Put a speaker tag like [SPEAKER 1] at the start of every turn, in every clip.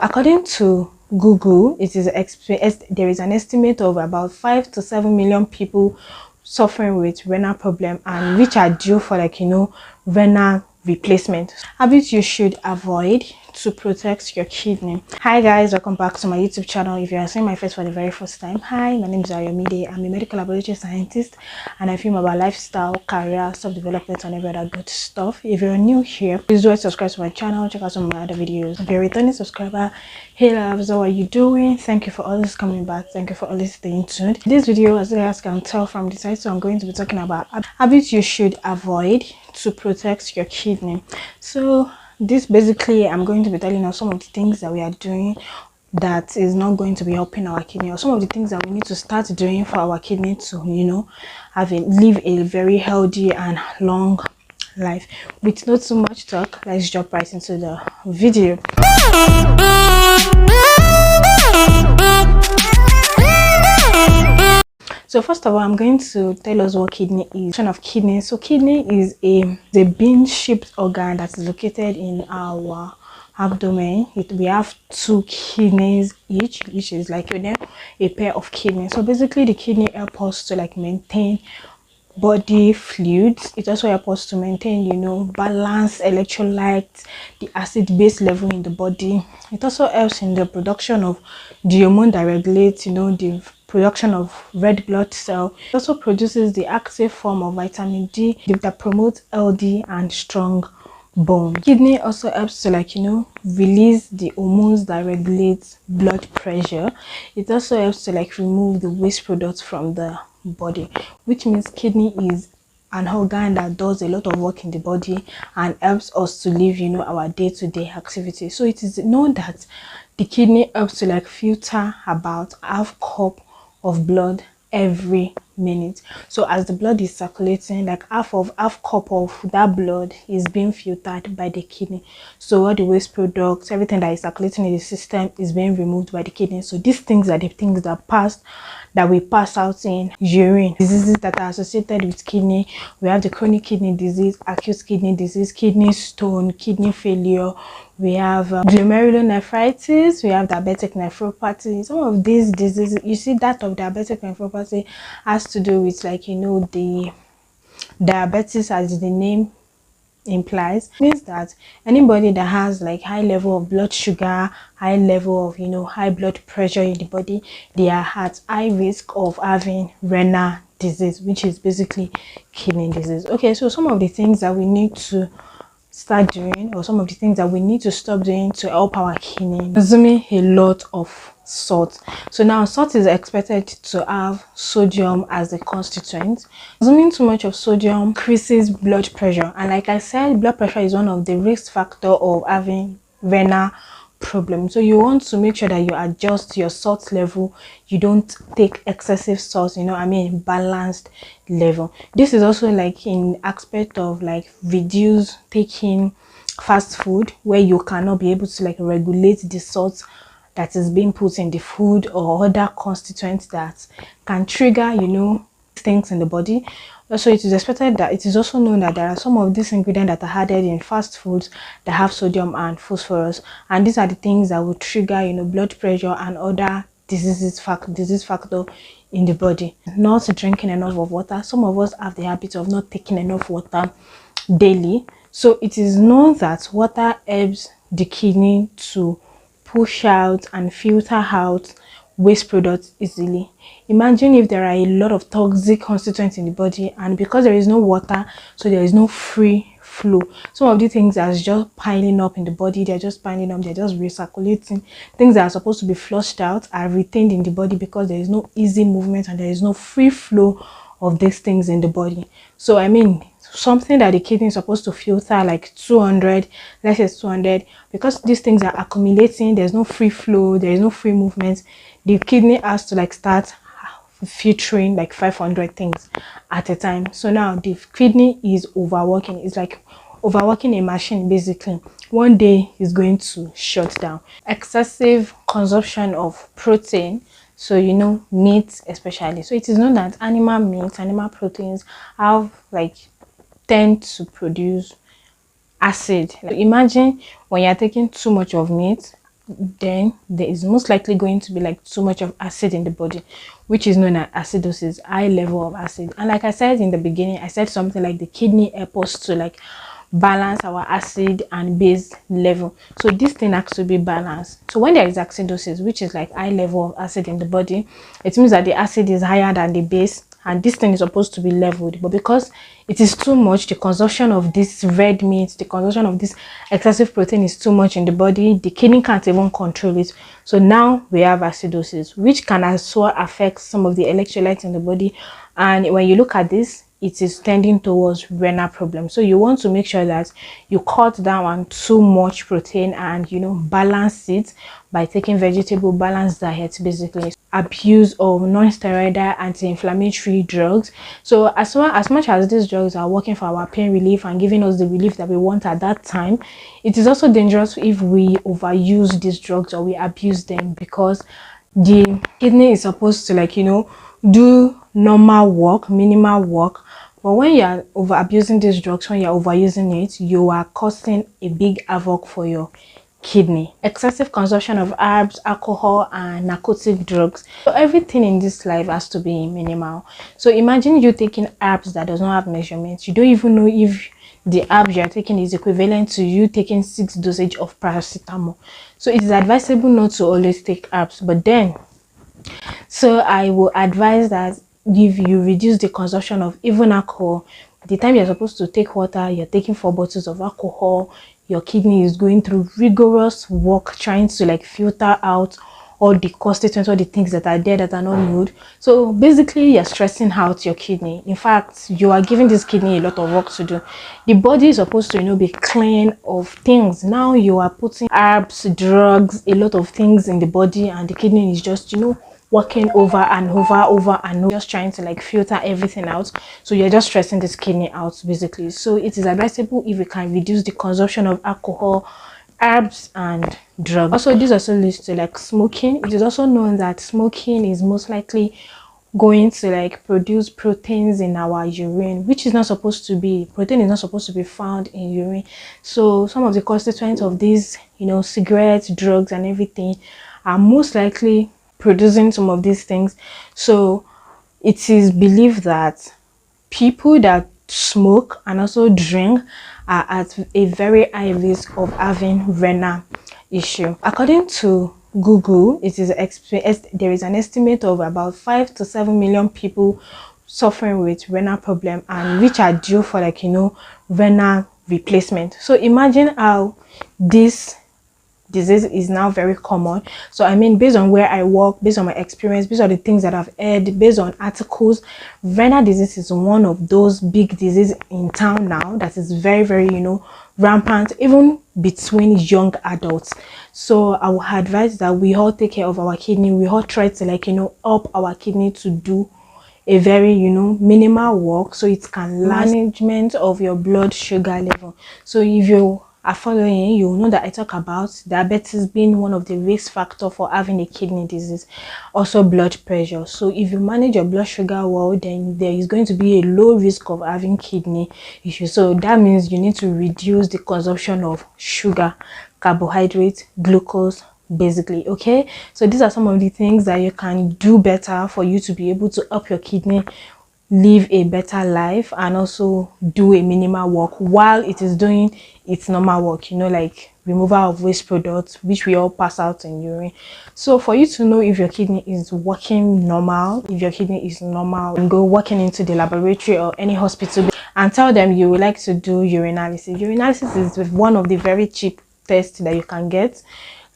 [SPEAKER 1] According to Google, there is an estimate of about 5 to 7 million people suffering with renal problem, and which are due for renal replacement. Habits you should avoid to protect your kidney. Hi guys, welcome back to my YouTube channel. If you are seeing my face for the very first time, hi, my name is Ayomide. I'm a medical laboratory scientist and I film about lifestyle, career, self-development and every other good stuff. If you're new here, please do subscribe to my channel, check out some of my other videos. If you're a returning subscriber, hey loves, how are you doing? Thank you for always coming back. Thank you for always staying tuned. This video, as you guys can tell from the title, I'm going to be talking about habits you should avoid to protect your kidney. So this basically, I'm going to be telling us some of the things that we are doing that is not going to be helping our kidney, or some of the things that we need to start doing for our kidney to live a very healthy and long life. With not too much talk, let's jump right into the video. So first of all, I'm going to tell us what kidney is. Of kidney. So kidney is a bean-shaped organ that is located in our abdomen. We have 2 kidneys each, which is like a pair of kidneys. So basically, the kidney helps us to maintain body fluids. It also helps us to maintain balance electrolytes, the acid base level in the body. It also helps in the production of the hormone that regulates the production of red blood cell. It also produces the active form of vitamin D that promotes healthy and strong bone. Kidney also helps to release the hormones that regulate blood pressure. It also helps to remove the waste products from the body, which means kidney is an organ that does a lot of work in the body and helps us to live our day-to-day activities. So it is known that the kidney helps to filter about half cup of blood every minute. So as the blood is circulating, half cup of that blood is being filtered by the kidney. So all the waste products, everything that is circulating in the system is being removed by the kidney. So these things are the things that we pass out in urine. Diseases that are associated with kidney, we have the chronic kidney disease, acute kidney disease, kidney stone, kidney failure. We have glomerulonephritis, we have diabetic nephropathy. Some of these diseases, you see, that of diabetic nephropathy has to do with the diabetes, as the name implies. Means that anybody that has high level of blood sugar, high level of high blood pressure in the body, they are at high risk of having renal disease, which is basically kidney disease. Okay, so some of the things that we need to start doing, or some of the things that we need to stop doing to help our kidney: consuming a lot of salt. So now salt is expected to have sodium as a constituent. Consuming too much of sodium increases blood pressure, and like I said, blood pressure is one of the risk factor of having renal problem. So you want to make sure that you adjust your salt level. You don't take excessive salt, balanced level. This is also in aspect of reduce taking fast food, where you cannot be able to regulate the salt that is being put in the food, or other constituents that can trigger things in the body. Also, it is expected that it is also known that there are some of these ingredients that are added in fast foods that have sodium and phosphorus, and these are the things that will trigger blood pressure and other disease factor in the body. Not drinking enough of water. Some of us have the habit of not taking enough water daily. So it is known that water helps the kidney to push out and filter out waste products easily. Imagine if there are a lot of toxic constituents in the body, and because there is no water, so there is no free flow. Some of these things are just piling up in the body. They're just piling up, they're just recirculating. Things that are supposed to be flushed out are retained in the body because there is no easy movement and there is no free flow of these things in the body. So something that the kidney is supposed to filter 200, let's say 200, because these things are accumulating, there's no free flow, there is no free movement. The kidney has to start filtering 500 things at a time. So now the kidney is overworking. It's overworking a machine. Basically, one day is going to shut down. Excessive consumption of protein, so meat especially. So it is known that animal meat, animal proteins have tend to produce acid. Imagine when you're taking too much of meat, then there is most likely going to be like too much of acid in the body, which is known as acidosis, high level of acid. And like I said in the beginning, I said something like the kidney help us to like balance our acid and base level. So this thing has to be balanced. So when there is acidosis, which is like high level of acid in the body, it means that the acid is higher than the base, and this thing is supposed to be leveled. But because it is too much, the consumption of this red meat, the consumption of this excessive protein is too much in the body, the kidney can't even control it. So now we have acidosis, which can also affect some of the electrolytes in the body. And when you look at this, it is tending towards renal problems. So you want to make sure that you cut down on too much protein and, you know, balance it by taking vegetable balanced diet, basically. Abuse of non-steroidal anti-inflammatory drugs. So as much as these drugs are working for our pain relief and giving us the relief that we want at that time, it is also dangerous if we overuse these drugs or we abuse them, because the kidney is supposed to, like, you know, do normal work, minimal work. But when you are over abusing these drugs, when you're overusing it, you are causing a big havoc for your kidney. Excessive consumption of herbs, alcohol, and narcotic drugs. So everything in this life has to be minimal. So imagine you taking herbs that does not have measurements. You don't even know if the herbs you are taking is equivalent to you taking 6 dosage of paracetamol. So it is advisable not to always take herbs. But then, so I will advise that if you reduce the consumption of even alcohol, the time you're supposed to take water, you're taking 4 bottles of alcohol, your kidney is going through rigorous work trying to like filter out all the constituents, all the things that are there that are not good. So basically you're stressing out your kidney. In fact, you are giving this kidney a lot of work to do. The body is supposed to, you know, be clean of things. Now you are putting herbs, drugs, a lot of things in the body, and the kidney is just, you know, working over and over and over, just trying to like filter everything out. So you're just stressing this kidney out, basically. So it is advisable if we can reduce the consumption of alcohol, herbs, and drugs. Also, this also leads to like smoking. It is also known that smoking is most likely going to like produce proteins in our urine, which is not supposed to be. Protein is not supposed to be found in urine. So some of the constituents of these, you know, cigarettes, drugs, and everything are most likely producing some of these things. So it is believed that people that smoke and also drink are at a very high risk of having renal issue. According to Google, it is there is an estimate of about 5 to 7 million people suffering with renal problem, and which are due for like, you know, renal replacement. So imagine how this disease is now very common. So I mean, based on where I work, based on my experience, based on the things that I've heard, based on articles, renal disease is one of those big diseases in town now that is very, very, you know, rampant, even between young adults. So I would advise that we all take care of our kidney. We all try to, like, you know, help our kidney to do a very, you know, minimal work so it can last. Management of your blood sugar level. So if you are following, you know that I talk about diabetes being one of the risk factors for having a kidney disease, also blood pressure. So if you manage your blood sugar well, then there is going to be a low risk of having kidney issues. So that means you need to reduce the consumption of sugar, carbohydrates, glucose, basically. Okay, so these are some of the things that you can do better for you to be able to help your kidney live a better life and also do a minimal work while it is doing its normal work, you know, like removal of waste products, which we all pass out in urine. So for you to know if your kidney is working normal, if your kidney is normal, and go walking into the laboratory or any hospital and tell them you would like to do urinalysis. Urinalysis is one of the very cheap tests that you can get.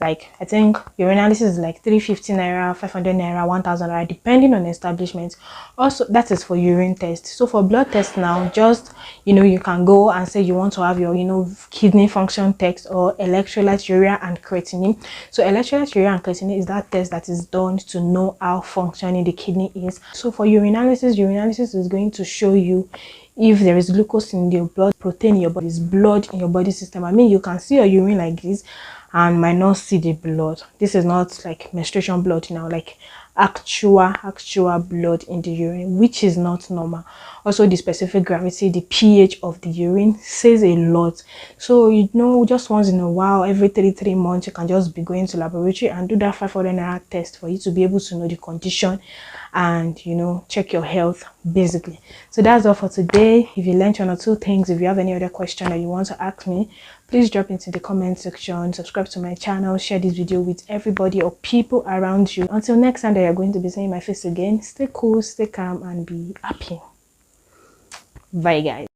[SPEAKER 1] Like, I think urinalysis is like 350 naira, 500 naira, 1000 naira, depending on establishment. Also, that is for urine test. So for blood test now, just, you know, you can go and say you want to have your, you know, kidney function test or electrolyte urea and creatinine. So electrolyte urea and creatinine is that test that is done to know how functioning the kidney is. So for urinalysis is going to show you if there is glucose in your blood, protein in your body, blood in your body system. I mean, you can see your urine like this, and might not see the blood. This is not like menstruation blood now, like actual blood in the urine, which is not normal. Also, the specific gravity, the pH of the urine says a lot. So you know, just once in a while, every 3 months, you can just be going to laboratory and do that 500 naira test for you to be able to know the condition and, you know, check your health basically. So that's all for today. If you learned 1 or 2 things, if you have any other question that you want to ask me, please drop into the comment section, subscribe to my channel, share this video with everybody or people around you. Until next time that you're going to be seeing my face again, stay cool, stay calm, and be happy. Bye guys.